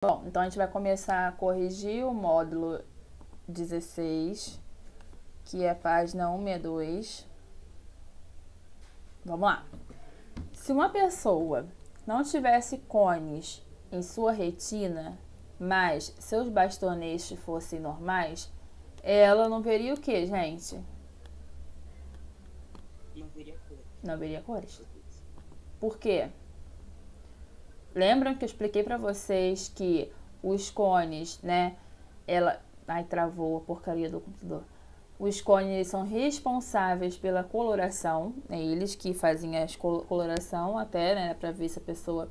Bom, então a gente vai começar a corrigir o módulo 16, que é a página 162. Vamos lá. Se uma pessoa não tivesse cones em sua retina, mas seus bastonetes fossem normais, ela não veria o que, gente? Não veria cores. Não veria cores. Por quê? Lembram que eu expliquei para vocês que os cones, né? Ai, travou a porcaria do computador. Os cones são responsáveis pela coloração, é eles que fazem a coloração até, né, para ver se a pessoa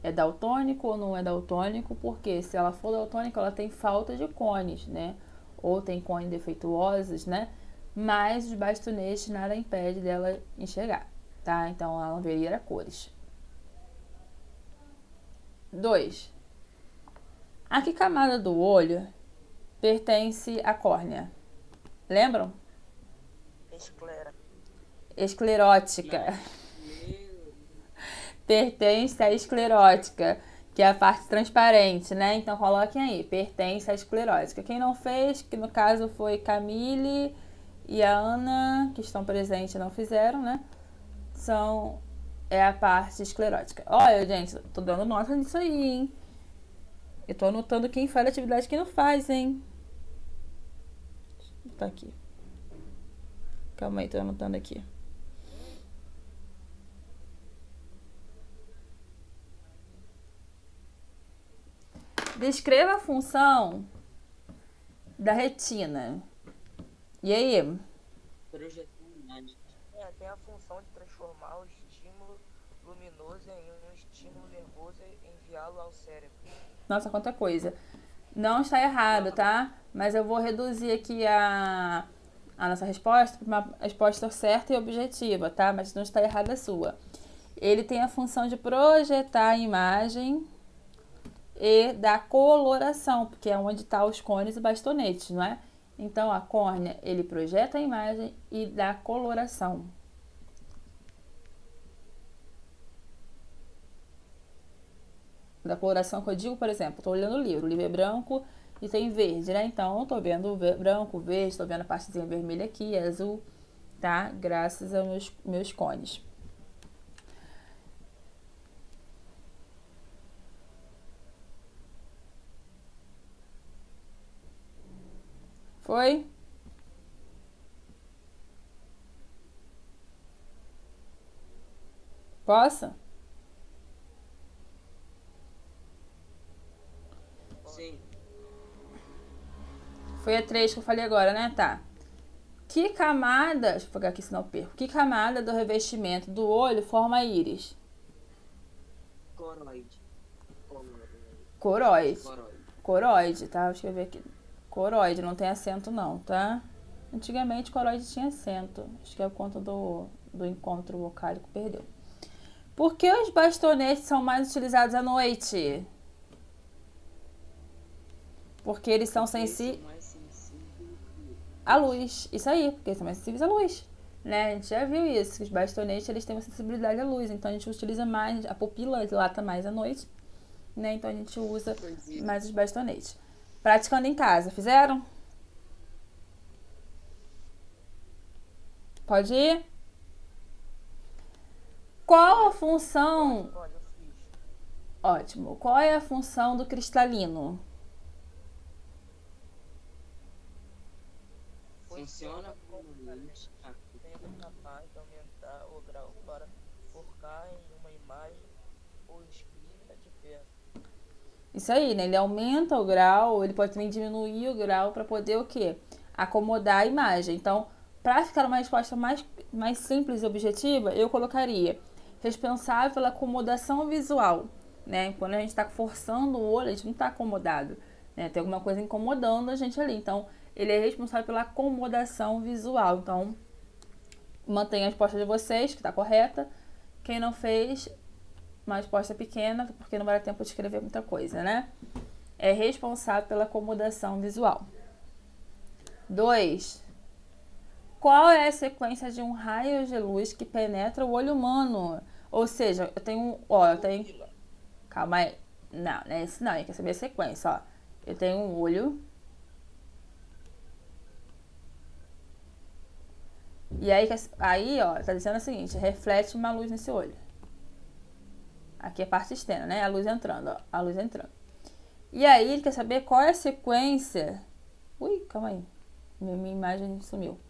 é daltônico ou não é daltônico, porque se ela for daltônica, ela tem falta de cones, né? Ou tem cones defeituosos, né? Mas os bastonetes nada impede dela enxergar, tá? Então ela não veria cores. 2. A que camada do olho pertence à córnea? Lembram? Esclerótica. Pertence à esclerótica, que é a parte transparente, né? Então coloquem aí, pertence à esclerótica. Quem não fez, que no caso foi Camille e a Ana, que estão presentes e não fizeram, né? É a parte esclerótica. Olha, gente, tô dando nota nisso aí, hein? Eu tô anotando quem faz a atividade e quem não faz, hein? Tá aqui. Calma aí, tô anotando aqui. Descreva a função da retina. E aí? Projetar imagem. Tem a função de transformar o estímulo luminoso em um estímulo nervoso e enviá-lo ao cérebro. Nossa, quanta coisa. Não está errado, tá? Mas eu vou reduzir aqui a nossa resposta para uma resposta certa e objetiva, tá? Mas não está errada a sua. Ele tem a função de projetar a imagem e da coloração, porque é onde estão os cones e bastonetes, não é? Então, a córnea, ele projeta a imagem e dá coloração. Da coloração que eu digo, por exemplo, estou olhando o livro é branco e tem verde, né? Então, eu estou vendo branco, verde, estou vendo a partezinha vermelha aqui, azul, tá? Graças aos meus cones. Foi? Posso? Sim. Foi a 3 que eu falei agora, né? Tá. Que camada, deixa eu pegar aqui senão eu perco. Que camada do revestimento do olho forma a íris? Coroide. Coroide. Coroide, tá? Vou escrever aqui. Coroide, não tem acento não, tá? Antigamente coroide tinha acento. Acho que é por conta do encontro vocálico, perdeu. Por que os bastonetes são mais utilizados à noite? Porque eles são sensíveis à luz. Isso aí, porque eles são mais sensíveis à luz. Né? A gente já viu isso, que os bastonetes eles têm uma sensibilidade à luz. Então a gente utiliza mais, a pupila dilata mais à noite. Né? Então a gente usa mais os bastonetes. Praticando em casa, fizeram? Pode ir? Qual a função... Olha, eu fiz. Ótimo. Qual é a função do cristalino? Funciona como lente. Sendo capaz de aumentar o grau para focar em uma imagem ou escrita de perto. Isso aí, né? Ele aumenta o grau, ele pode também diminuir o grau para poder o quê? Acomodar a imagem. Então, para ficar uma resposta mais simples e objetiva, eu colocaria responsável pela acomodação visual, né? Quando a gente está forçando o olho, a gente não está acomodado, né? Tem alguma coisa incomodando a gente ali. Então, ele é responsável pela acomodação visual. Então, mantenha a resposta de vocês, que está correta. Quem não fez, uma resposta pequena, porque não vai dar tempo de escrever muita coisa, né? É responsável pela acomodação visual. 2. Qual é a sequência de um raio de luz que penetra o olho humano? Ou seja, eu tenho... Calma aí. Não, não é esse não. Ele quer saber a sequência, ó. Eu tenho um olho. E aí, ó, tá dizendo o seguinte, reflete uma luz nesse olho. Aqui é a parte externa, né? A luz entrando, ó. A luz entrando. E aí, ele quer saber qual é a sequência... Ui, calma aí. Minha imagem sumiu.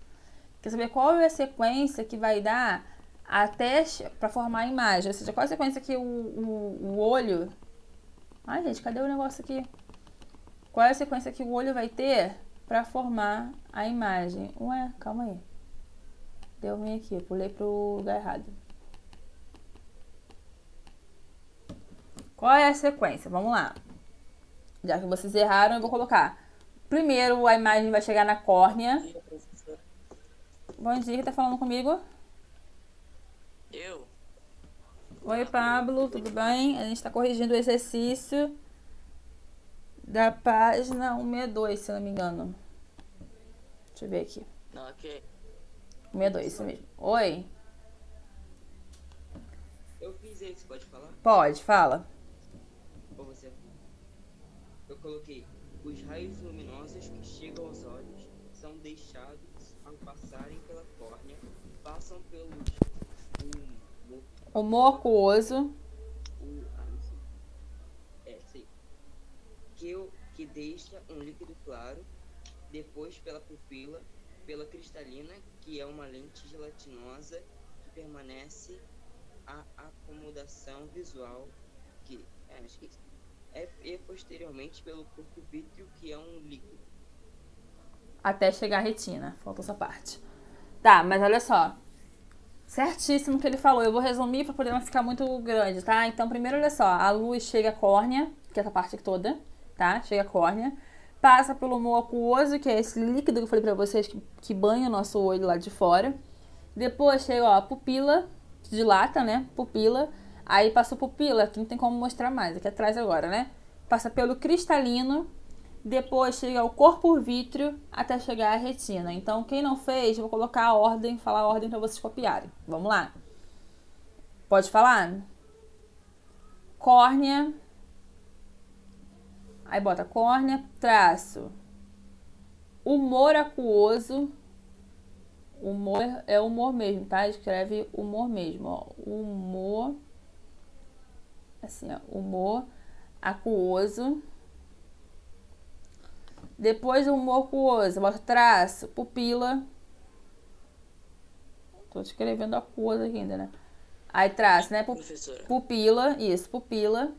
Quer saber qual é a sequência que vai dar até para formar a imagem. Ou seja, qual é a sequência que o olho... Ai, gente, cadê o negócio aqui? Qual é a sequência que o olho vai ter para formar a imagem? Ué, calma aí. Deu ruim aqui, pulei pro lugar errado. Qual é a sequência? Vamos lá. Já que vocês erraram, eu vou colocar. Primeiro, a imagem vai chegar na córnea. Bom dia, professor. Bom dia, quem tá falando comigo? Eu? Oi, Pablo, tudo bem? A gente tá corrigindo o exercício da página 162, se eu não me engano. Deixa eu ver aqui. Não, ok. 162, isso mesmo. Oi? Eu fiz esse, pode falar? Pode, fala. Ou você? Eu coloquei: os raios luminosos que chegam aos olhos são deixados ao passarem pela córnea, passam pelos Humor aquoso. Sei. Que deixa um líquido claro, depois pela pupila, pela cristalina, que é uma lente gelatinosa que permanece a acomodação visual, e posteriormente pelo corpo vítreo, que é um líquido. Até chegar à retina. Faltou essa parte. Tá, mas olha só. Certíssimo o que ele falou. Eu vou resumir para poder não ficar muito grande, tá? Então, primeiro, olha só. A luz chega à córnea, que é essa parte aqui toda, tá? Chega à córnea. Passa pelo humor aquoso, que é esse líquido que eu falei pra vocês que banha o nosso olho lá de fora. Depois chega, ó, a pupila, que dilata, né? Pupila. Aí passa a pupila, que não tem como mostrar mais, aqui atrás agora, né? Passa pelo cristalino. Depois chega o corpo vítreo até chegar à retina. Então, quem não fez, eu vou colocar a ordem, falar a ordem para vocês copiarem. Vamos lá. Pode falar? Córnea. Aí bota córnea, traço. Humor aquoso. Humor é humor mesmo, tá? Escreve humor mesmo, ó. Humor. Assim, ó. Humor aquoso. Depois do humor aquoso, bota traço, pupila. Tô escrevendo aquoso aqui ainda, né? Aí traço, né? Professora. Pupila, isso, pupila.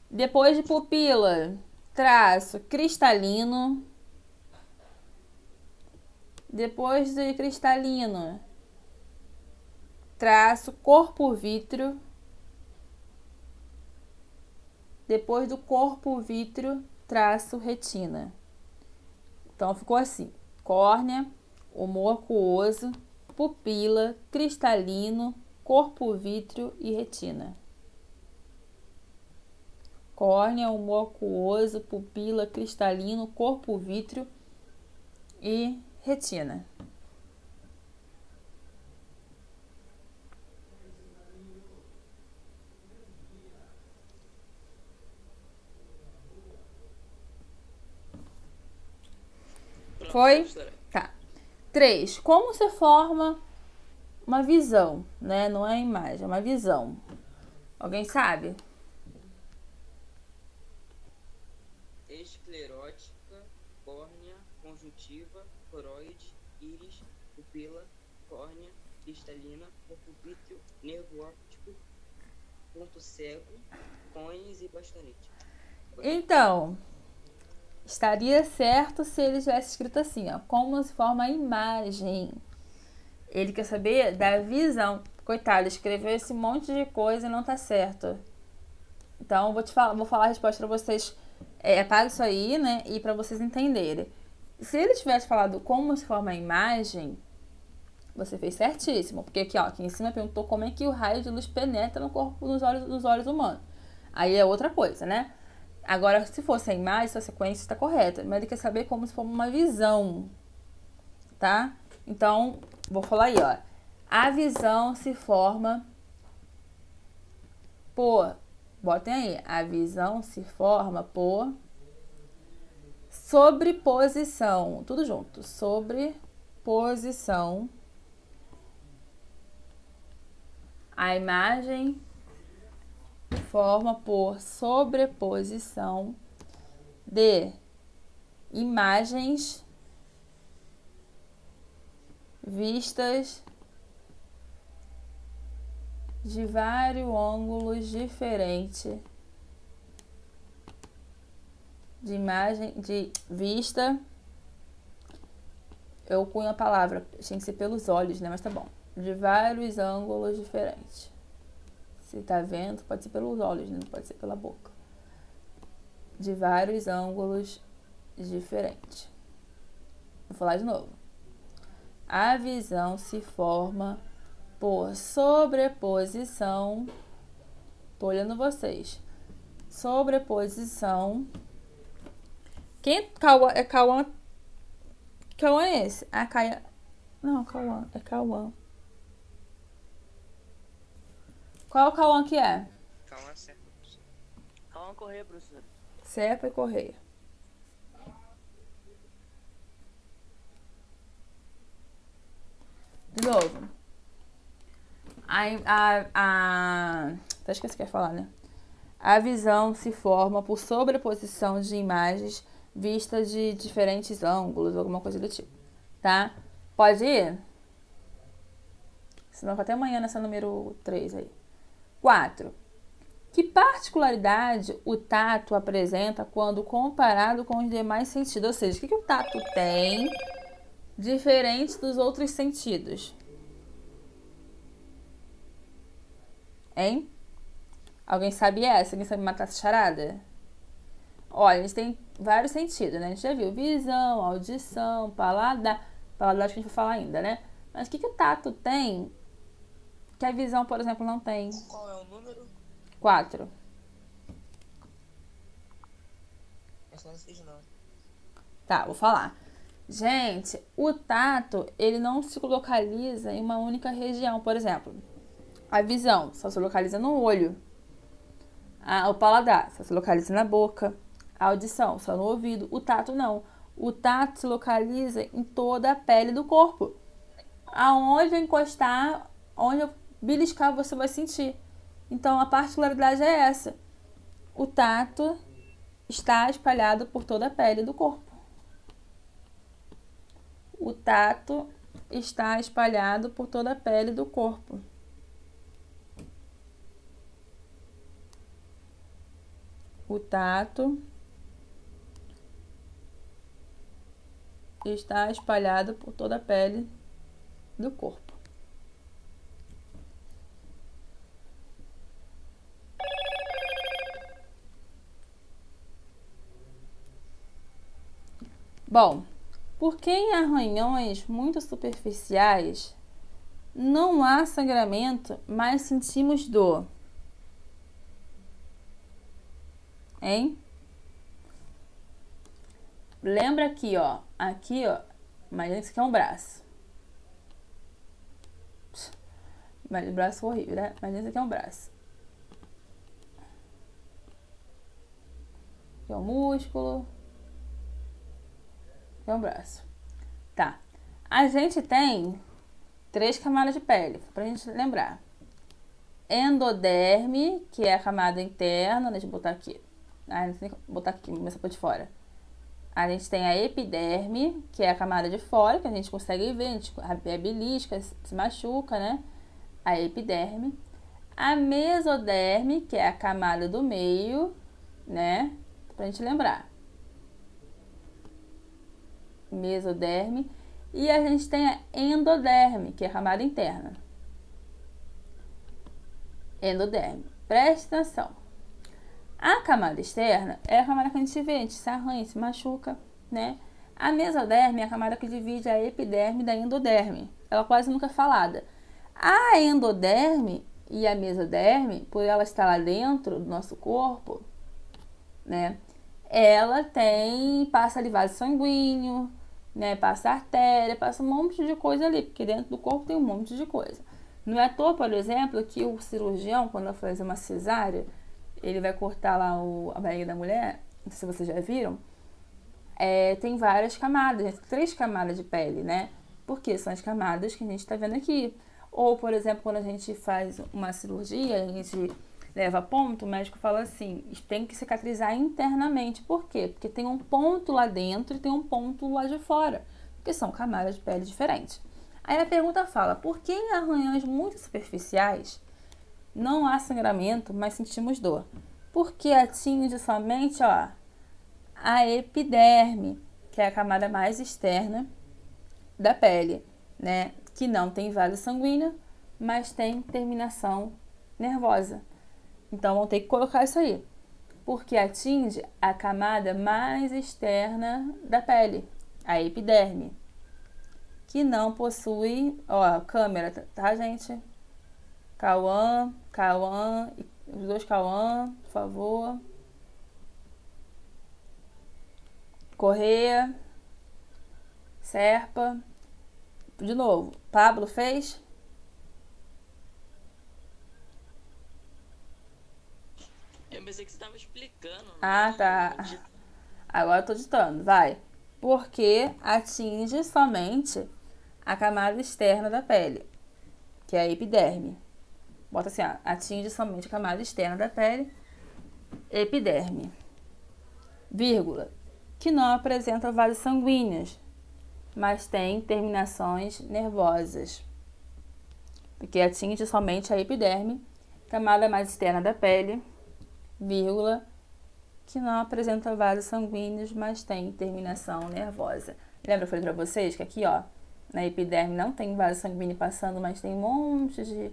Depois de pupila, traço cristalino. Depois de cristalino, traço corpo vítreo. Depois do corpo vítreo, traço retina. Então ficou assim: córnea, humor aquoso, pupila, cristalino, corpo vítreo e retina. Córnea, humor aquoso, pupila, cristalino, corpo vítreo e retina. Foi? Professora. Tá. 3. Como se forma uma visão, né? Não é imagem, é uma visão. Alguém sabe? Esclerótica, córnea, conjuntiva, coroide, íris, pupila, córnea, cristalina, corpo vítreo, nervo óptico, ponto cego, cones e bastonete. Então, estaria certo se ele tivesse escrito assim, ó. Como se forma a imagem. Ele quer saber da visão. Coitado, escreveu esse monte de coisa e não tá certo. Então, vou falar a resposta pra vocês. Apaga isso aí, né? E pra vocês entenderem. Se ele tivesse falado como se forma a imagem, você fez certíssimo. Porque aqui, ó, aqui em cima perguntou como é que o raio de luz penetra no corpo, nos olhos humanos. Aí é outra coisa, né? Agora, se fosse a imagem, essa sequência está correta. Mas ele quer saber como se forma uma visão, tá? Então, vou falar aí, ó. A visão se forma por Botem aí. A visão se forma por sobreposição. Tudo junto. Sobreposição. A imagem forma por sobreposição de imagens vistas de vários ângulos diferentes. De imagem, de vista. Eu cunho a palavra, tinha que ser pelos olhos, né? Mas tá bom. De vários ângulos diferentes. Se tá vendo, pode ser pelos olhos, né? Não pode ser pela boca. De vários ângulos diferentes. Vou falar de novo. A visão se forma por sobreposição. Tô olhando vocês. Sobreposição. Quem é Cauã? Cauã é esse? A Caia. Não, Cauã. É Cauã. Qual é o Cauã que é? Cauã Serpa. Cauã Correia, professora. Serpa e Correia. De novo. Até esqueci o que eu ia falar, né? A visão se forma por sobreposição de imagens vistas de diferentes ângulos, alguma coisa do tipo, tá? Pode ir? Senão fica até amanhã nessa número 3 aí. 4. Que particularidade o tato apresenta quando comparado com os demais sentidos? Ou seja, o que o tato tem diferente dos outros sentidos? Hein? Alguém sabe essa? Alguém sabe matar essa charada? Olha, a gente tem vários sentidos, né? A gente já viu visão, audição, paladar. Paladar acho que a gente vai falar ainda, né? Mas o que o tato tem que a visão, por exemplo, não tem? Qual é o número? 4. Essa não sei não. Tá, vou falar. Gente, o tato, ele não se localiza em uma única região. Por exemplo, a visão só se localiza no olho. O paladar só se localiza na boca. A audição só no ouvido. O tato não. O tato se localiza em toda a pele do corpo. Aonde eu encostar, onde eu beliscar, você vai sentir. Então, a particularidade é essa. O tato está espalhado por toda a pele do corpo. O tato está espalhado por toda a pele do corpo. O tato está espalhado por toda a pele do corpo. Bom, porque em arranhões muito superficiais não há sangramento, mas sentimos dor. Hein? Lembra aqui, ó. Aqui, ó. Imagina que isso aqui é um braço. Mas o braço ficou horrível, né? Imagina que isso aqui é um braço. Aqui é um músculo. Aqui é um braço. Tá. A gente tem 3 camadas de pele, pra gente lembrar. Endoderme, que é a camada interna. Deixa eu botar aqui. Não tem que botar aqui, vou começar por de fora. A gente tem a epiderme, que é a camada de fora, que a gente consegue ver, a gente belisca, se machuca, né? A epiderme. A mesoderme, que é a camada do meio, né? Pra gente lembrar. Mesoderme. E a gente tem a endoderme, que é a camada interna. Endoderme. Preste atenção. A camada externa é a camada que a gente vê, a gente se arranha, se machuca, né? A mesoderme é a camada que divide a epiderme da endoderme. Ela quase nunca é falada. A endoderme e a mesoderme, por ela estar lá dentro do nosso corpo, né? Ela passa ali vaso sanguíneo, né? Passa artéria, passa um monte de coisa ali, porque dentro do corpo tem um monte de coisa. Não é à toa, por exemplo, que o cirurgião, quando vai fazer uma cesárea, ele vai cortar lá a barriga da mulher, não sei se vocês já viram, tem várias camadas, 3 camadas de pele, né? Porque são as camadas que a gente está vendo aqui. Ou, por exemplo, quando a gente faz uma cirurgia, a gente leva ponto, o médico fala assim, tem que cicatrizar internamente. Por quê? Porque tem um ponto lá dentro e tem um ponto lá de fora, porque são camadas de pele diferentes. Aí a pergunta fala, por que em arranhões muito superficiais não há sangramento, mas sentimos dor? Porque atinge somente, ó, a epiderme, que é a camada mais externa da pele, né? Que não tem vaso sanguíneo, mas tem terminação nervosa. Então, vão ter que colocar isso aí. Porque atinge a camada mais externa da pele, a epiderme, que não possui, ó, câmera, tá, gente? Cauã, os 2 Cauã, por favor. Correia, Serpa. De novo, Pablo fez? Eu pensei que você estava explicando, Ah, né? tá. Agora eu tô ditando, vai. Porque atinge somente a camada externa da pele, que é a epiderme. Bota assim, ó, atinge somente a camada externa da pele, epiderme, vírgula, que não apresenta vasos sanguíneos, mas tem terminações nervosas. Porque atinge somente a epiderme, camada mais externa da pele, vírgula, que não apresenta vasos sanguíneos, mas tem terminação nervosa. Lembra que eu falei pra vocês que aqui, ó, na epiderme não tem vaso sanguíneo passando, mas tem um monte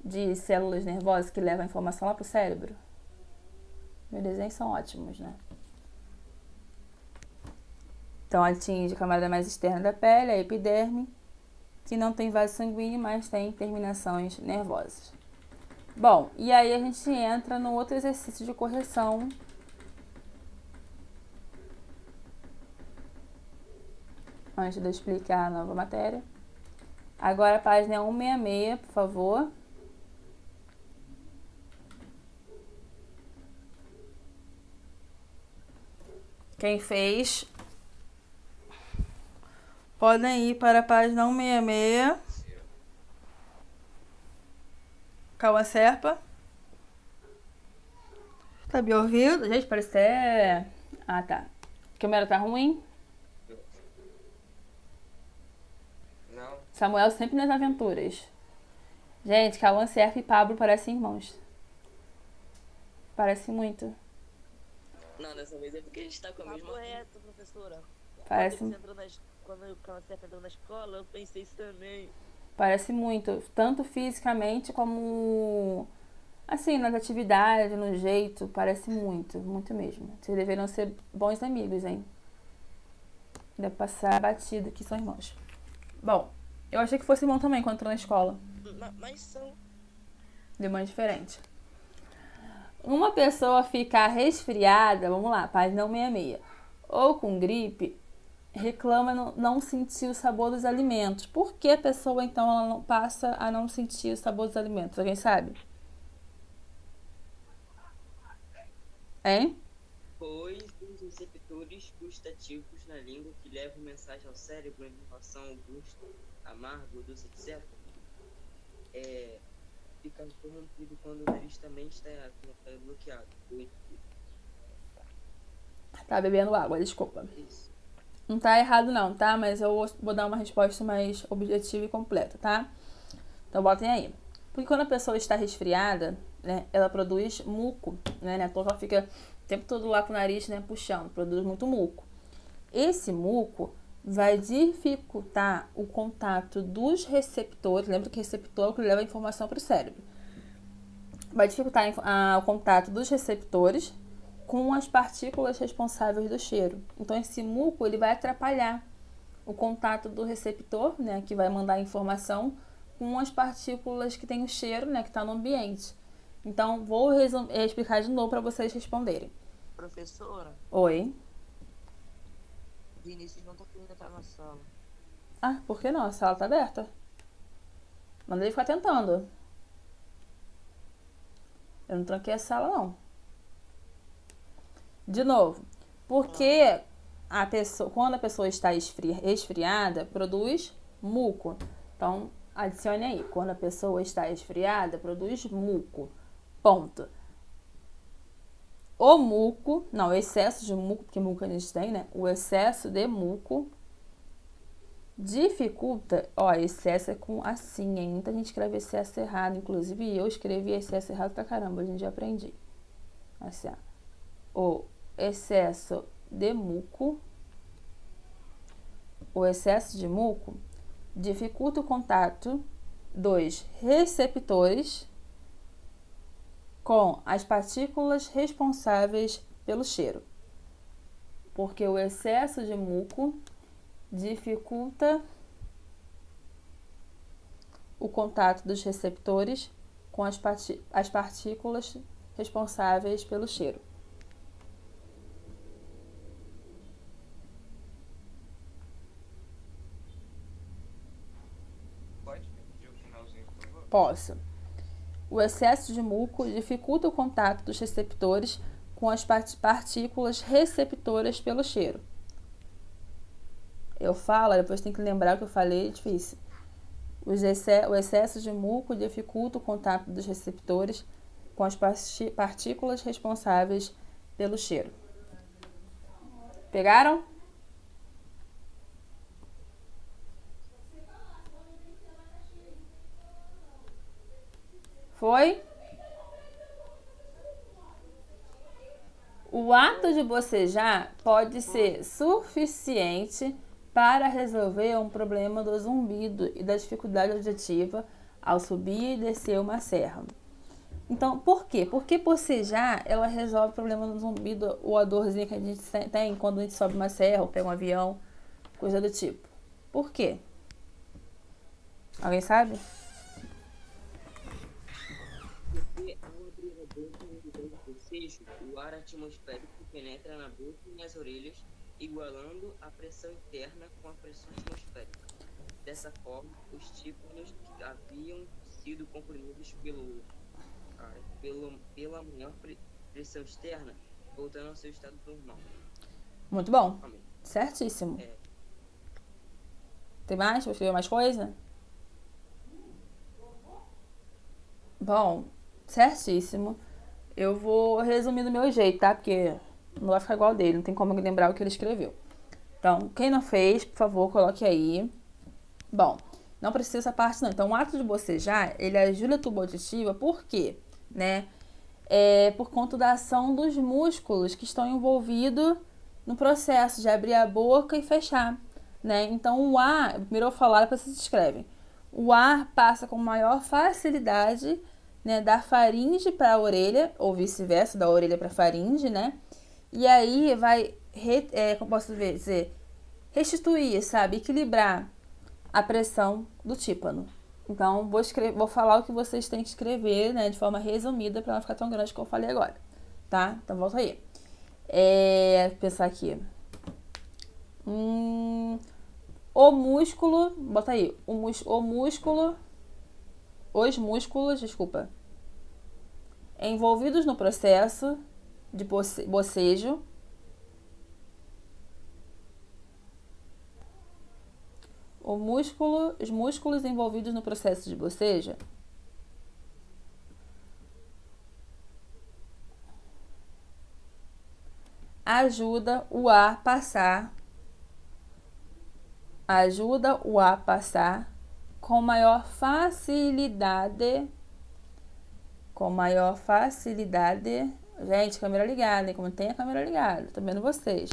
de células nervosas que levam a informação lá pro cérebro? Meus desenhos são ótimos, né? Então, atinge a camada mais externa da pele, a epiderme, que não tem vaso sanguíneo, mas tem terminações nervosas. Bom, e aí a gente entra no outro exercício de correção. Antes de eu explicar a nova matéria. Agora a página 166, por favor. Quem fez, podem ir para a página 166. Cauã Serpa. Tá me ouvindo? Gente, parece até... Ah, tá. A câmera tá ruim. Não. Samuel sempre nas aventuras. Gente, Cauã Serpa e Pablo parecem irmãos. Parece muito. Não, dessa vez é porque a gente tá com a mesma... Correto, professora. Parece, Quando o Cauã entrou na escola, eu pensei isso também. parece muito. Tanto fisicamente como... Assim, nas atividades, no jeito. Parece muito. Muito mesmo. Vocês deveriam ser bons amigos, hein? Deve passar batido que são irmãos. Bom, eu achei que fosse irmão também quando entrou na escola. Mas são... De mãe diferente. Uma pessoa ficar resfriada, vamos lá, página 166, ou com gripe, reclama não sentir o sabor dos alimentos. Por que a pessoa, então, ela não passa a não sentir o sabor dos alimentos? Alguém sabe? Hein? Pois os receptores gustativos na língua que levam mensagem ao cérebro em relação ao gosto amargo, doce, etc., fica corrompido quando o nariz também está bloqueado. Tá bebendo água, desculpa. Isso. Não tá errado não, tá? Mas eu vou dar uma resposta mais objetiva e completa, tá? Então botem aí. Porque quando a pessoa está resfriada, né, ela produz muco, né? Então ela fica o tempo todo lá com o nariz, né, puxando, produz muito muco. Esse muco vai dificultar o contato dos receptores. Lembra que receptor é o que leva a informação para o cérebro. Vai dificultar o contato dos receptores com as partículas responsáveis do cheiro. Então, esse muco ele vai atrapalhar o contato do receptor, né, que vai mandar a informação, com as partículas que tem o cheiro, né, que está no ambiente. Então, vou explicar de novo para vocês responderem. Professora, Oi? Vinícius não tá querendo entrar na sala. Ah, por que não? A sala tá aberta. Manda ele ficar tentando. Eu não tranquei a sala, não. De novo, porque quando a pessoa está esfriada, produz muco. Então, adicione aí. Quando a pessoa está esfriada, produz muco. Ponto. O muco, não, o excesso de muco, porque muco a gente tem, né? O excesso de muco dificulta, ó, excesso é com assim, hein? Muita gente escreve excesso errado, inclusive eu escrevi excesso errado pra caramba, hoje em dia aprendi. Assim, ó. O excesso de muco, o excesso de muco dificulta o contato dos receptores com as partículas responsáveis pelo cheiro. Porque o excesso de muco dificulta o contato dos receptores com as partículas responsáveis pelo cheiro. Pode repetir o finalzinho, por favor? Posso. O excesso de muco dificulta o contato dos receptores com as partículas receptoras pelo cheiro. Eu falo, depois tem que lembrar o que eu falei, é difícil. O excesso de muco dificulta o contato dos receptores com as partículas responsáveis pelo cheiro. Pegaram? Foi? O ato de bocejar pode ser suficiente para resolver um problema do zumbido e da dificuldade auditiva ao subir e descer uma serra. Então, por quê? Porque bocejar, ela resolve o problema do zumbido ou a dorzinha que a gente tem quando a gente sobe uma serra ou pega um avião, coisa do tipo. Por quê? Alguém sabe? Porque ao abrir a boca no lugar do bocejo, o ar atmosférico penetra na boca e nas orelhas, igualando a pressão interna com a pressão atmosférica. Dessa forma, os tímpanos que haviam sido comprimidos pela maior pressão externa, voltando ao seu estado normal. Muito bom. Amém. Certíssimo. Tem mais? Vou escrever mais coisa? Bom, certíssimo. Eu vou resumir do meu jeito, tá? Porque não vai ficar igual dele, não tem como eu lembrar o que ele escreveu. Então, quem não fez, por favor, coloque aí. Bom, não precisa essa parte não. Então, o ato de bocejar, ele ajuda a tuba auditiva, por quê? Né? Por conta da ação dos músculos que estão envolvidos no processo de abrir a boca e fechar, né? Então, o ar, primeiro eu vou falar, depois vocês escrevem. O ar passa com maior facilidade, né, da faringe para a orelha, ou vice-versa, da orelha para a faringe, né? E aí vai, como posso dizer, restituir, sabe? Equilibrar a pressão do tímpano. Então, vou falar o que vocês têm que escrever, né, de forma resumida, para não ficar tão grande como eu falei agora, tá? Então, volta aí. Pensar aqui. O músculo, bota aí, os músculos, desculpa, envolvidos no processo de bocejo, os músculos envolvidos no processo de bocejo ajuda o ar passar com maior facilidade. Gente, câmera ligada, hein? Como tem a câmera ligada, tô vendo vocês.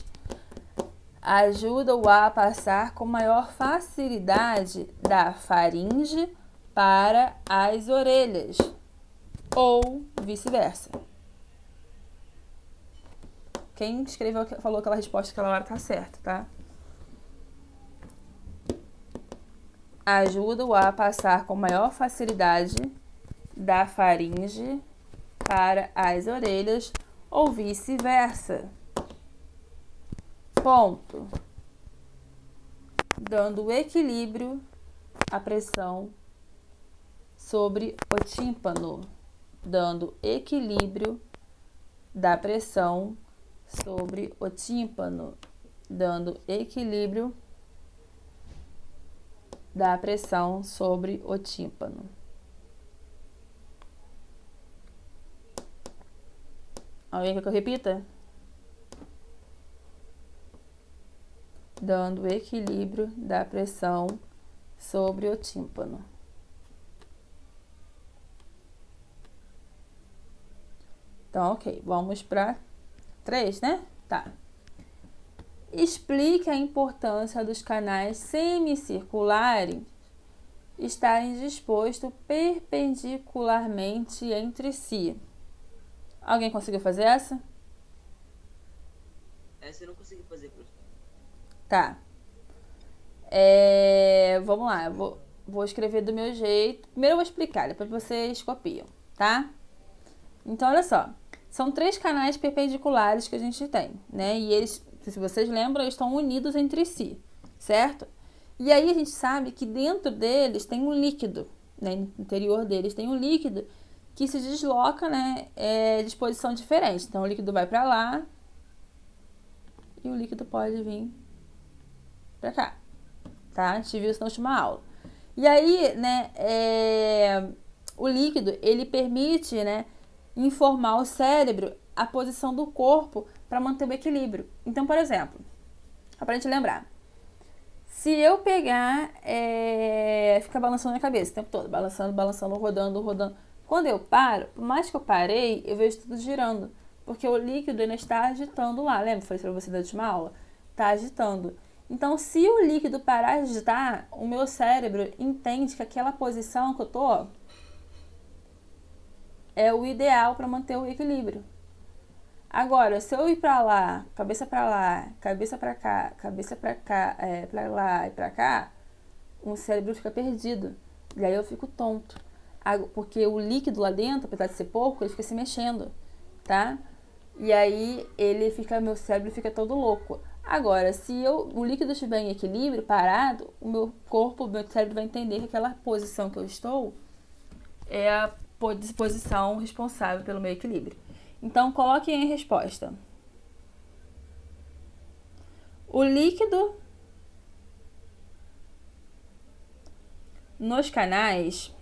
Ajuda o ar a passar com maior facilidade da faringe para as orelhas, ou vice-versa. Quem escreveu, falou aquela resposta aquela hora tá certo, tá? Ajuda o ar a passar com maior facilidade da faringe para as orelhas ou vice-versa. Ponto. Dando equilíbrio à pressão sobre o tímpano. dando equilíbrio da pressão sobre o tímpano, dando equilíbrio da pressão sobre o tímpano. Alguém quer que eu repita? Dando equilíbrio da pressão sobre o tímpano. Então, ok, vamos para 3, né? Tá. Explique a importância dos canais semicirculares estarem dispostos perpendicularmente entre si. Alguém conseguiu fazer essa? Essa eu não consegui fazer, professor. Tá. Vamos lá, eu vou escrever do meu jeito. Primeiro eu vou explicar, depois vocês copiam, tá? Então, olha só. São 3 canais perpendiculares que a gente tem, né? E eles, se vocês lembram, eles estão unidos entre si, certo? E aí a gente sabe que dentro deles tem um líquido, né? No interior deles tem um líquido que se desloca, né? De posição diferente. Então, o líquido vai para lá e o líquido pode vir para cá, tá? A gente viu isso na última aula. E aí, né? O líquido, ele permite, né? Informar o cérebro a posição do corpo para manter o equilíbrio. Então, por exemplo, só pra gente lembrar, se eu pegar, ficar balançando a cabeça o tempo todo, balançando, rodando, quando eu paro, por mais que eu parei, eu vejo tudo girando, porque o líquido ainda está agitando lá. Lembra que eu falei para você da última aula? Está agitando. Então, se o líquido parar de agitar, o meu cérebro entende que aquela posição que eu tô é o ideal para manter o equilíbrio. Agora, se eu ir para lá, cabeça para cá, para lá e para cá, o cérebro fica perdido. E aí eu fico tonto. Porque o líquido lá dentro, apesar de ser pouco, ele fica se mexendo, tá? E aí meu cérebro fica todo louco. Agora, se o líquido estiver em equilíbrio, parado, o meu cérebro vai entender que aquela posição que eu estou é a posição responsável pelo meu equilíbrio. Então, coloquem em resposta. O líquido nos canais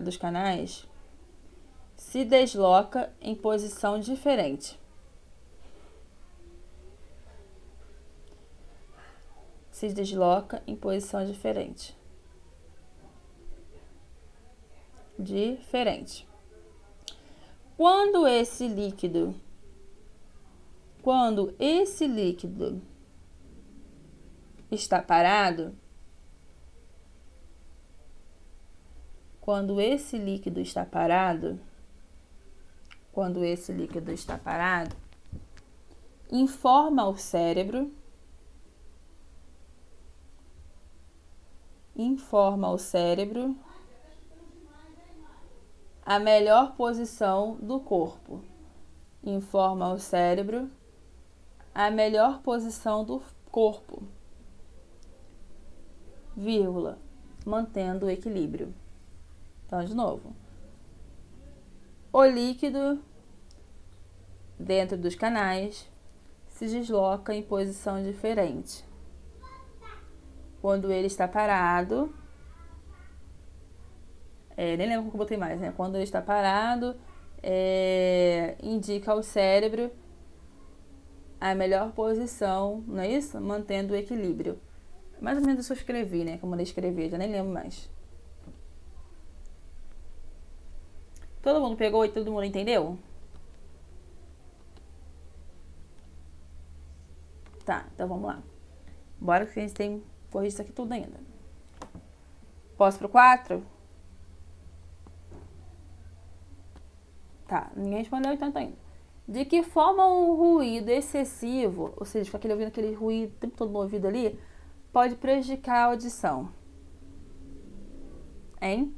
dos canais se desloca em posição diferente. Se desloca em posição diferente. Quando esse líquido está parado, informa ao cérebro a melhor posição do corpo. Mantendo o equilíbrio. Então, de novo. O líquido dentro dos canais se desloca em posição diferente. Quando ele está parado, nem lembro como que eu botei mais, né? Quando ele está parado, indica ao cérebro a melhor posição, não é isso? Mantendo o equilíbrio. Mais ou menos isso eu escrevi, né? Como eu escrevi, já nem lembro mais. Todo mundo pegou e todo mundo entendeu? Tá, então vamos lá. Bora que a gente tem que corrigir isso aqui tudo ainda. Posso pro 4? Tá, ninguém respondeu, então tá indo. De que forma um ruído excessivo, ou seja, fica ouvindo aquele ruído o tempo todo no ouvido ali, pode prejudicar a audição? Hein?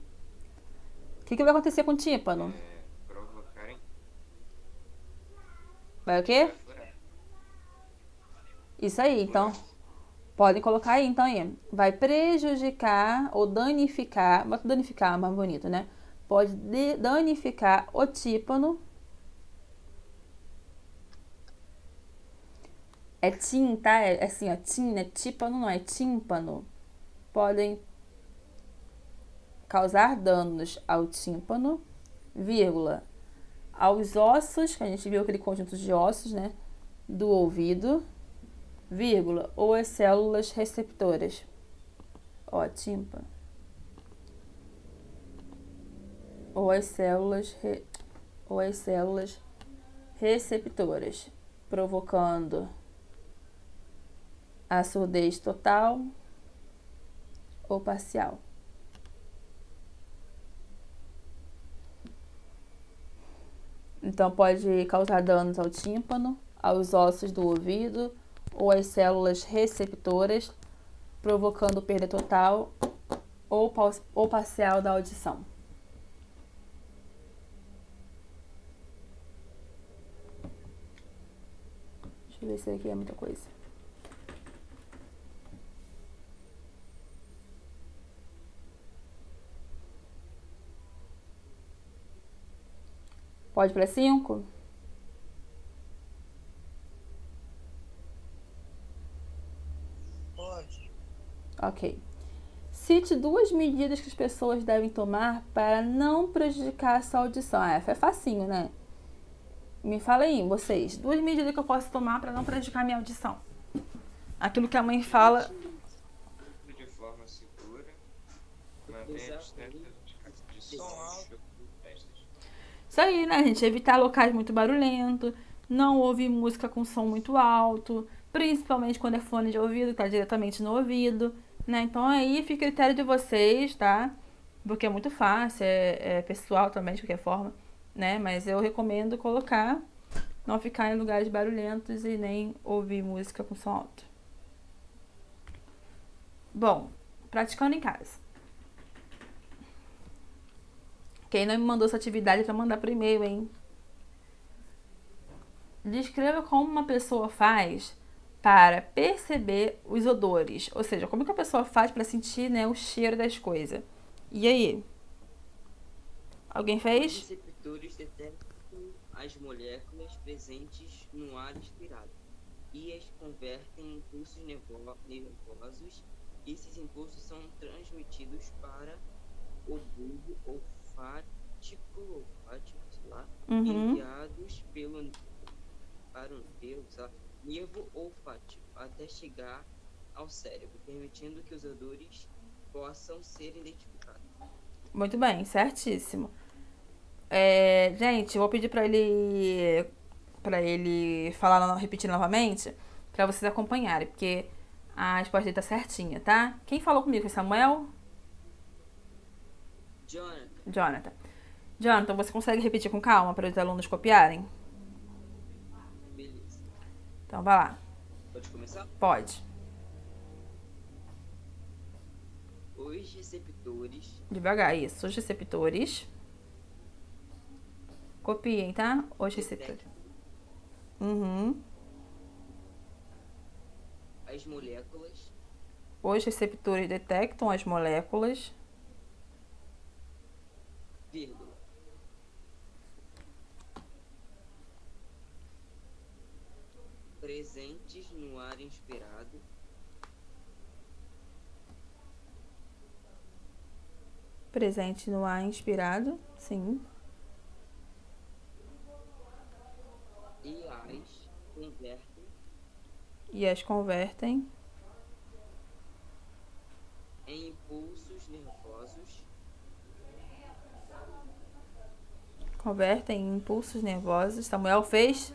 O que vai acontecer com o tímpano? Vai o quê? Isso aí, então. Podem colocar aí, então aí. Vai prejudicar ou danificar. Bota danificar, mais bonito, né? Pode danificar o tímpano. É tim, tá? É assim, ó. Tim, né? Tímpano não é tímpano. Podem causar danos ao tímpano, vírgula, aos ossos, que a gente viu aquele conjunto de ossos, né? Do ouvido, vírgula, ou as células receptoras. Ó, tímpano. Ou as células receptoras, provocando a surdez total ou parcial. Então, pode causar danos ao tímpano, aos ossos do ouvido ou às células receptoras, provocando perda total ou parcial da audição. Deixa eu ver se aqui é muita coisa. Pode para 5? Pode. Ok. Cite 2 medidas que as pessoas devem tomar para não prejudicar a sua audição. É facinho, né? Me fala aí, vocês. 2 medidas que eu posso tomar para não prejudicar a minha audição. Aquilo que a mãe fala. De forma segura, mantenha a distância de som alto. Isso aí, né, gente? Evitar locais muito barulhentos, não ouvir música com som muito alto, principalmente quando é fone de ouvido, tá diretamente no ouvido, né? Então aí fica a critério de vocês, tá? Porque é muito fácil, é pessoal também, de qualquer forma, né? Mas eu recomendo colocar, não ficar em lugares barulhentos e nem ouvir música com som alto. Bom, praticando em casa. Quem não me mandou essa atividade para mandar por e-mail, hein? Descreva como uma pessoa faz para perceber os odores. Ou seja, como que a pessoa faz para sentir, né, o cheiro das coisas. E aí? Alguém Os fez? receptores detectam as moléculas presentes no ar inspirado e as convertem em impulsos nervosos. Esses impulsos são transmitidos para o bulbo olfático, sei lá, enviados para o nervo olfático até chegar ao cérebro, permitindo que os odores possam ser identificados. Muito bem, certíssimo. Gente, eu vou pedir para ele falar, repetir novamente, para vocês acompanharem, porque a resposta dele tá certinha, tá? Quem falou comigo foi Samuel? Jonathan. Jonathan, você consegue repetir com calma para os alunos copiarem? Beleza. Então, vai lá. Pode começar? Pode. Os receptores Devagar, isso. Os receptores. Copiem, tá? Os receptores. as moléculas Os receptores detectam as moléculas vírgula, presentes no ar inspirado presente no ar inspirado, sim. e as convertem E as convertem em impulsos nervosos em impulsos nervosos. Samuel fez?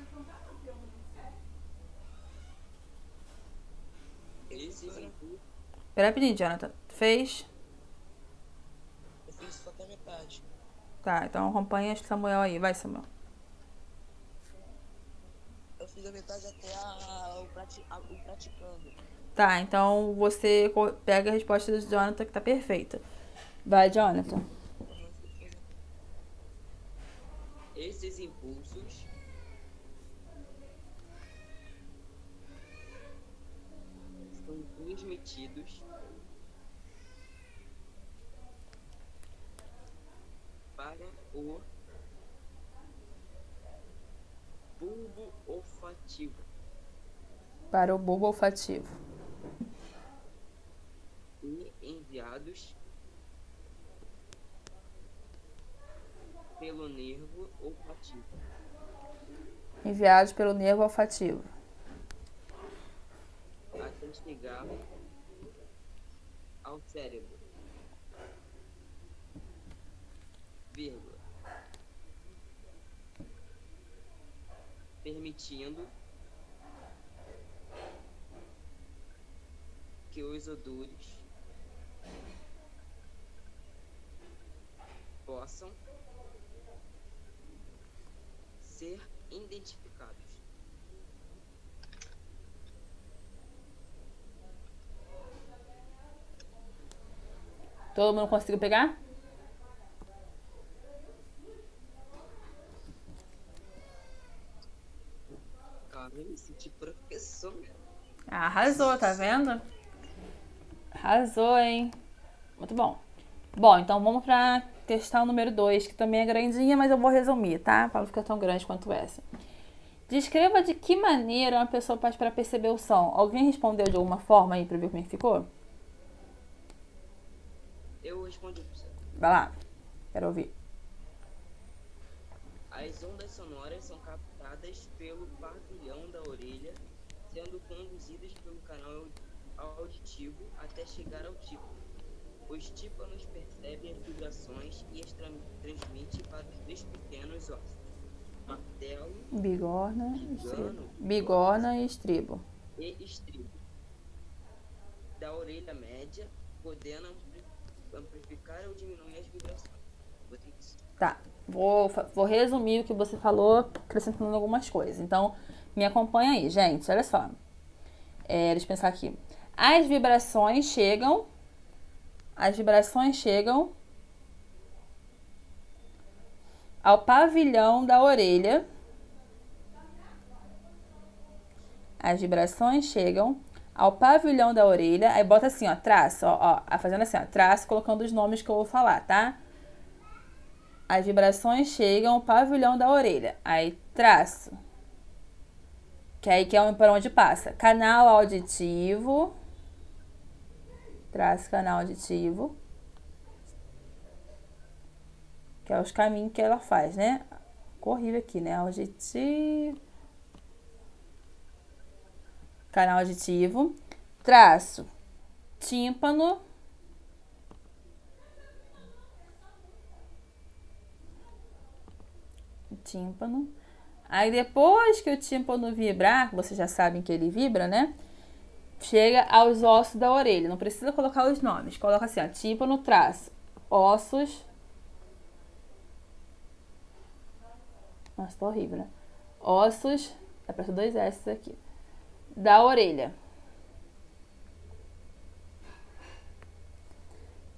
esses impulsos Espera rapidinho, Jonathan. Fez? Eu fiz só até metade. Tá, então acompanha o Samuel aí. Vai, Samuel. Eu fiz a metade até o praticando. Tá, então você pega a resposta do Jonathan que tá perfeita. Vai, Jonathan. esses impulsos são transmitidos para o bulbo olfativo Para o bulbo olfativo. e enviados pelo nervo olfativo Enviados pelo nervo olfativo. até chegar ao cérebro, vírgula, permitindo que os odores possam ser identificados. Todo mundo conseguiu pegar? Cara, eu me senti professor. Arrasou, tá vendo? Arrasou, hein? Muito bom. Bom, então vamos pra questão número 2, que também é grandinha, mas eu vou resumir, tá? Para não ficar tão grande quanto essa. Descreva de que maneira uma pessoa faz para perceber o som. Alguém respondeu de alguma forma aí pra ver como é que ficou? Eu respondi, professor. Vai lá, quero ouvir. As ondas sonoras são captadas pelo pavilhão da orelha, sendo conduzidas pelo canal auditivo até chegar ao tímpano. Os tímpanos percebem as vibrações e as transmitem para os 3 pequenos ossos: martelo, Bigorna e estribo. e estribo da orelha média, podendo amplificar ou diminuir as vibrações. Botei isso. Tá, vou resumir o que você falou, acrescentando algumas coisas. Então, me acompanha aí, gente. Olha só. Deixa eu pensar aqui. As vibrações chegam ao pavilhão da orelha. As vibrações chegam ao pavilhão da orelha. Aí bota assim, ó, traço, ó, fazendo assim, ó, traço, colocando os nomes que eu vou falar, tá? As vibrações chegam ao pavilhão da orelha. Aí traço. Que aí que é para onde passa. Canal auditivo. Traço canal auditivo. Que é os caminhos que ela faz, né? Horrível aqui, né? Auditivo. Canal auditivo. Traço tímpano. Tímpano. Aí depois que o tímpano vibrar, vocês já sabem que ele vibra, né? Chega aos ossos da orelha. Não precisa colocar os nomes. Coloca assim, ó, tímpano, traço, ossos. Nossa, tá horrível, né? Ossos, é pra ser 2 S aqui. Da orelha.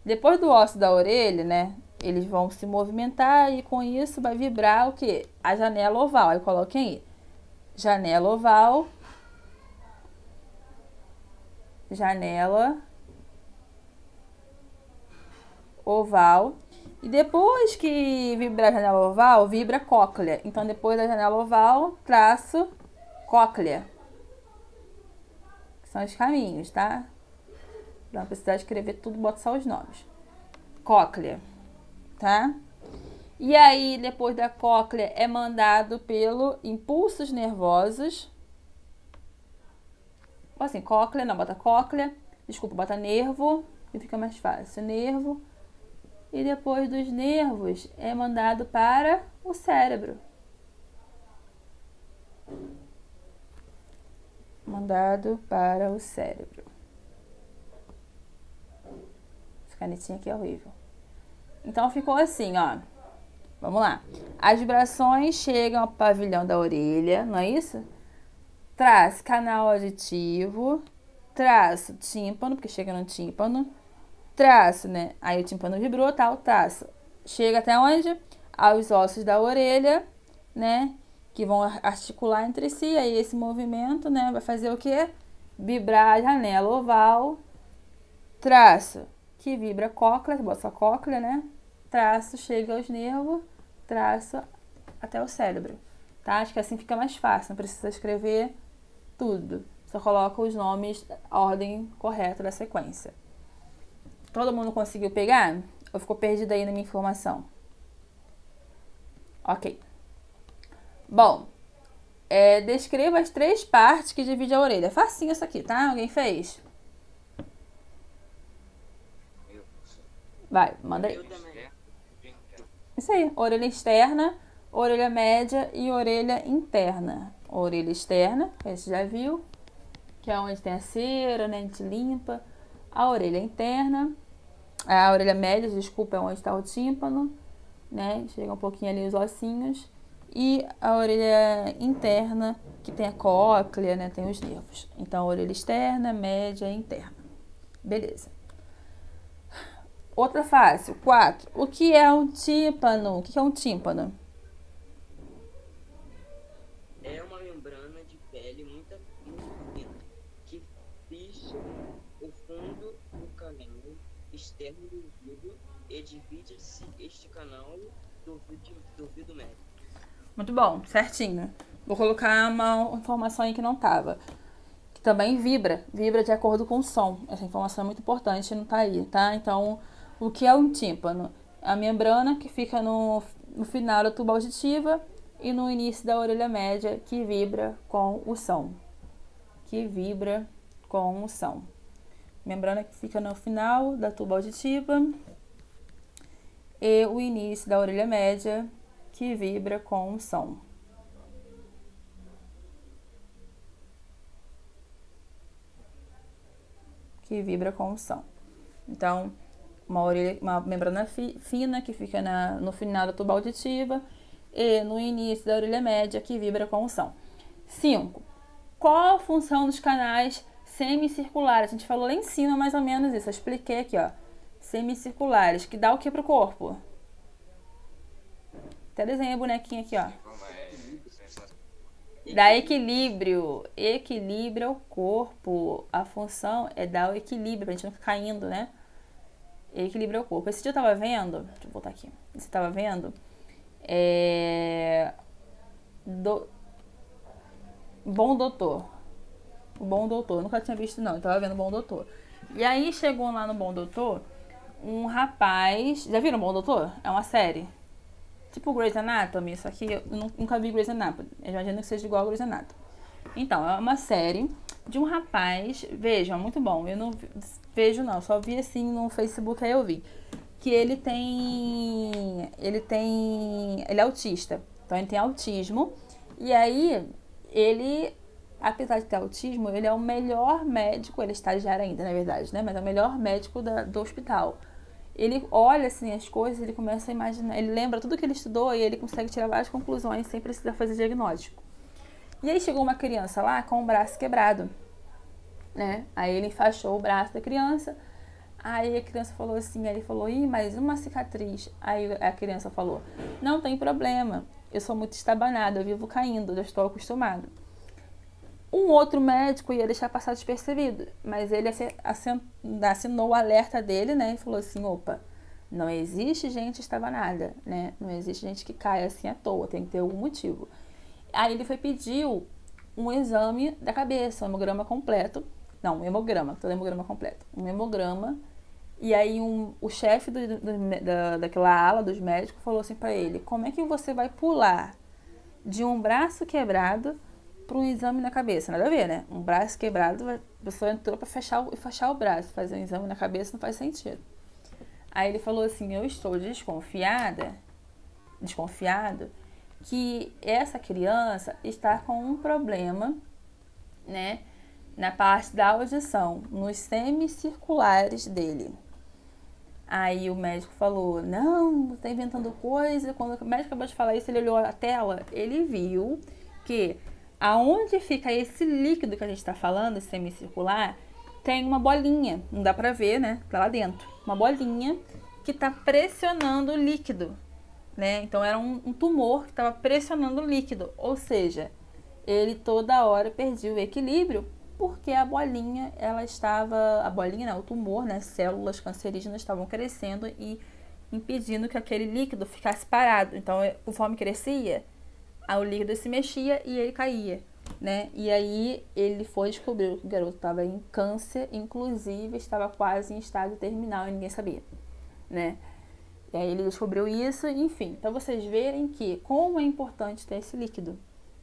Depois do osso da orelha, né? Eles vão se movimentar e com isso vai vibrar o quê? A janela oval. Aí coloquem aí. Janela oval. Janela oval. E depois que vibrar a janela oval, vibra a cóclea. Então depois da janela oval, traço cóclea. Que são os caminhos, tá? Não precisa escrever tudo, bota só os nomes. Cóclea. Tá? E aí, depois da cóclea, é mandado pelo impulsos nervosos. Assim, cóclea, não, bota cóclea. Desculpa, bota nervo, que fica mais fácil. Nervo. E depois dos nervos, é mandado para o cérebro. Mandado para o cérebro. Essa canetinha aqui é horrível. Então, ficou assim, ó. Vamos lá. As vibrações chegam ao pavilhão da orelha, não é isso? Traço canal auditivo. Traço tímpano, porque chega no tímpano. Traço, né? Aí o tímpano vibrou, tal, traço. Chega até onde? Aos ossos da orelha, né? Que vão articular entre si. Aí esse movimento, né? Vai fazer o quê? vibrar a janela oval, traço, que vibra a cóclea, bota a cóclea, né? Traço, chega aos nervos, traço até o cérebro, tá? Acho que assim fica mais fácil, não precisa escrever tudo. Só coloca os nomes, a ordem correta da sequência. Todo mundo conseguiu pegar? Ou ficou perdido aí na minha informação? Ok. Bom, descreva as 3 partes que dividem a orelha. Facinho isso aqui, tá? Alguém fez? Eu, Vai, manda aí. Eu também. Isso aí, orelha externa, orelha média e orelha interna. Orelha externa, que você já viu, que é onde tem a cera, né, a gente limpa. A orelha interna, a orelha média, desculpa, é onde está o tímpano, né, chega um pouquinho ali os ossinhos. E a orelha interna, que tem a cóclea, né, tem os nervos. Então, orelha externa, média e interna. Beleza. Outra fácil, 4. O que é um tímpano? O que é um tímpano? É uma membrana de pele muito fina que fixa o fundo do canal externo do ouvido e divide este canal do ouvido médio. Muito bom, certinho. Vou colocar uma informação aí que não estava. Que também vibra de acordo com o som. Essa informação é muito importante, não tá aí, tá? Então, o que é um tímpano? A membrana que fica no final da tuba auditiva e no início da orelha média, que vibra com o som. Que vibra com o som. Membrana que fica no final da tuba auditiva e o início da orelha média, que vibra com o som. Que vibra com o som. Então, uma membrana fina que fica no final da tuba auditiva e no início da orelha média, que vibra com o som. 5. Qual a função dos canais semicirculares? A gente falou lá em cima mais ou menos isso. Eu expliquei aqui, ó. Semicirculares, que dá o que pro corpo? Até desenhei a bonequinha aqui, ó. como é sensação. Dá equilíbrio. Equilíbrio ao corpo. A função é dar o equilíbrio, pra gente não ficar caindo, né? Equilíbrio ao corpo. Esse dia eu tava vendo... Deixa eu voltar aqui. Você tava vendo... Bom Doutor. O Bom Doutor. Eu nunca tinha visto, não. Eu tava vendo o Bom Doutor. E aí chegou lá no Bom Doutor um rapaz... Já viram o Bom Doutor? É uma série. Tipo Grey's Anatomy. Isso aqui eu nunca vi Grey's Anatomy. Eu imagino que seja igual a Grey's Anatomy. Então, é uma série de um rapaz... Vejam, é muito bom. Eu não vejo, não. Só vi assim no Facebook, aí eu vi. Que ele é autista. Então, ele tem autismo. E aí, ele... Apesar de ter autismo, ele é o melhor médico, ele é estagiário ainda, na verdade, né? Mas é o melhor médico do hospital. Ele olha, assim, as coisas, ele começa a imaginar, ele lembra tudo que ele estudou e ele consegue tirar várias conclusões sem precisar fazer diagnóstico. E aí chegou uma criança lá com o braço quebrado, né? Aí ele enfaixou o braço da criança, aí a criança falou assim, aí ele falou, mas uma cicatriz. Aí a criança falou, não tem problema, eu sou muito estabanada, eu vivo caindo, já estou acostumado. Um outro médico ia deixar passar despercebido, mas ele assinou o alerta dele, né? E falou assim, opa, não existe gente estabanada, né? Não existe gente que cai assim à toa, tem que ter algum motivo. Aí ele pediu um exame da cabeça, um hemograma completo. Não, um hemograma, todo hemograma completo. Um hemograma. E aí o chefe daquela ala dos médicos falou assim pra ele, como é que você vai pular de um braço quebrado para um exame na cabeça? Nada a ver, né? Um braço quebrado, a pessoa entrou para fechar o braço, fazer um exame na cabeça não faz sentido. Aí ele falou assim, eu estou desconfiado que essa criança está com um problema, né, na parte da audição, nos semicirculares dele. Aí o médico falou, não, você tá inventando coisa. Quando o médico acabou de falar isso, ele olhou a tela, ele viu que aonde fica esse líquido que a gente está falando, esse semicircular, tem uma bolinha, não dá pra ver, né? Tá lá dentro. Uma bolinha que tá pressionando o líquido, né? Então era um tumor que estava pressionando o líquido. Ou seja, ele toda hora perdia o equilíbrio porque a bolinha, a bolinha não, o tumor, né, células cancerígenas estavam crescendo e impedindo que aquele líquido ficasse parado. Então, conforme crescia, o líquido se mexia e ele caía, né? E aí ele foi descobrir que o garoto estava em câncer, inclusive estava quase em estágio terminal e ninguém sabia, né? E aí ele descobriu isso, enfim. Então vocês verem que como é importante ter esse líquido,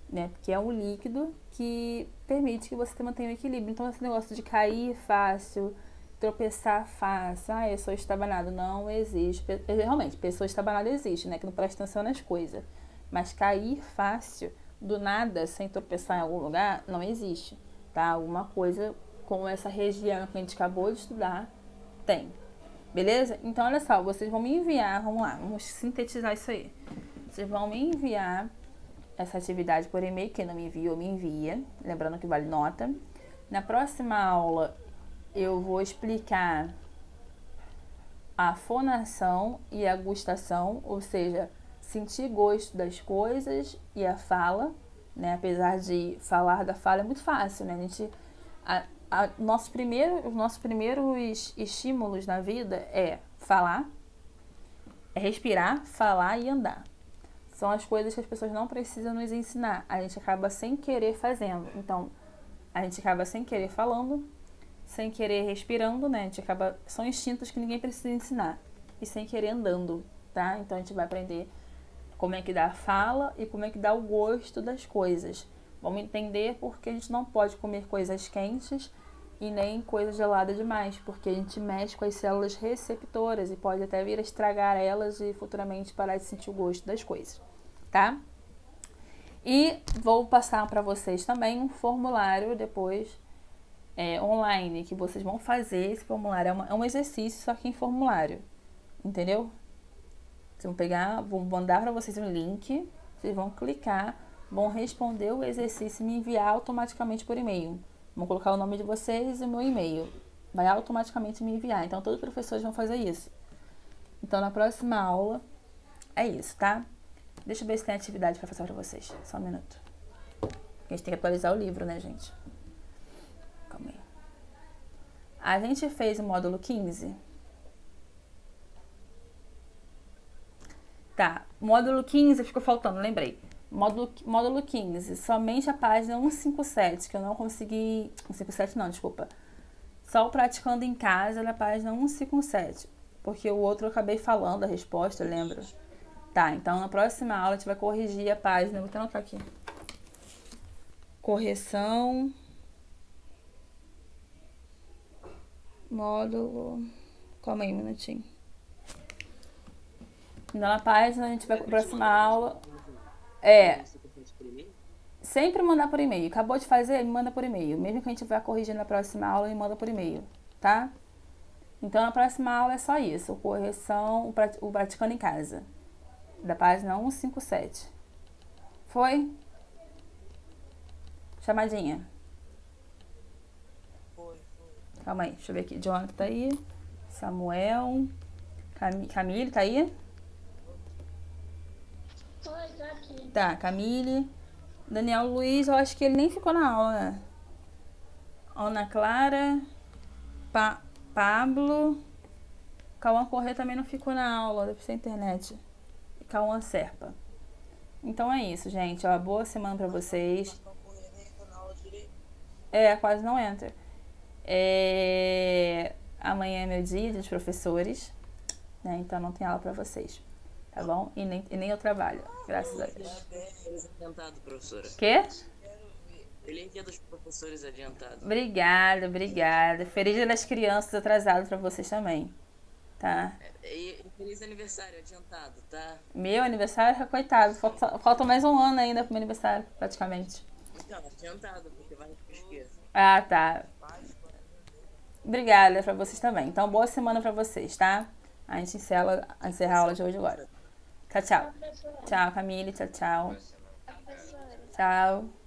né? Porque é um líquido que permite que você mantenha o equilíbrio. Então esse negócio de cair fácil, tropeçar fácil, eu sou estabanado, não existe. Realmente, pessoa estabanada existe, né? Que não presta atenção nas coisas. Mas cair fácil, do nada, sem tropeçar em algum lugar, não existe, tá? Alguma coisa com essa região que a gente acabou de estudar, tem. Beleza? Então, olha só, vocês vão me enviar, vamos lá, vamos sintetizar isso aí. Vocês vão me enviar essa atividade por e-mail, quem não me enviou, me envia, lembrando que vale nota. Na próxima aula, eu vou explicar a fonação e a gustação, ou seja, sentir gosto das coisas e a fala, né? Apesar de falar da fala é muito fácil, né? Os nossos primeiros estímulos na vida é falar, é respirar, falar e andar. São as coisas que as pessoas não precisam nos ensinar. A gente acaba sem querer fazendo. Então, a gente acaba sem querer falando, sem querer respirando, né? São instintos que ninguém precisa ensinar. E sem querer andando, tá? Então, a gente vai aprender como é que dá a fala e como é que dá o gosto das coisas. Vamos entender porque a gente não pode comer coisas quentes e nem coisas geladas demais, porque a gente mexe com as células receptoras e pode até vir a estragar elas e futuramente parar de sentir o gosto das coisas, tá? E vou passar para vocês também um formulário depois online, que vocês vão fazer. Esse formulário é um exercício, só que em formulário, entendeu? Vocês vão pegar, vou mandar para vocês um link, vocês vão clicar, vão responder o exercício e me enviar automaticamente por e-mail. Vou colocar o nome de vocês e o meu e-mail. Vai automaticamente me enviar. Então, todos os professores vão fazer isso. Então, na próxima aula, é isso, tá? Deixa eu ver se tem atividade para fazer para vocês. Só um minuto. A gente tem que atualizar o livro, né, gente? Calma aí. A gente fez o módulo 15. Tá, módulo 15 ficou faltando, lembrei. Módulo 15, somente a página 157, que eu não consegui... 157 não, desculpa. Só o praticando em casa na página 157, porque o outro eu acabei falando a resposta, lembra? Tá, então na próxima aula a gente vai corrigir a página, vou até anotar aqui. Correção... Módulo... Calma aí um minutinho. Então, na página, a gente vai para a próxima aula. Sempre mandar por e-mail. Acabou de fazer, me manda por e-mail. Mesmo que a gente vá corrigir na próxima aula, me manda por e-mail, tá? Então, na próxima aula é só isso. Correção, o praticando em casa. Da página 157. Foi? Chamadinha. Foi. Calma aí, deixa eu ver aqui. Jonathan tá aí. Samuel. Camille, tá aí? Tá, Camille. Daniel Luiz, eu acho que ele nem ficou na aula, né? Ana Clara. Pablo. Cauã Corrêa também não ficou na aula, deve ser internet. E Cauã Serpa. Então é isso, gente. Ó, boa semana pra vocês. Quase não entra. Amanhã é meu dia dos professores, né? Então não tem aula pra vocês. Tá bom? E nem eu trabalho, graças a Deus. Feliz adiantado, professora. Quê? Feliz dia dos professores adiantado. Obrigada. Feliz dia das crianças atrasado pra vocês também. Tá? E feliz aniversário adiantado, tá? Meu aniversário, coitado. Falta mais um ano ainda pro meu aniversário, praticamente. Então, adiantado, porque vai que eu esqueço. Ah, tá. Obrigada pra vocês também. Então, boa semana pra vocês, tá? A gente encerra a aula de hoje agora. Tchau. Tchau, Camille. Tchau. Boa semana. Tchau.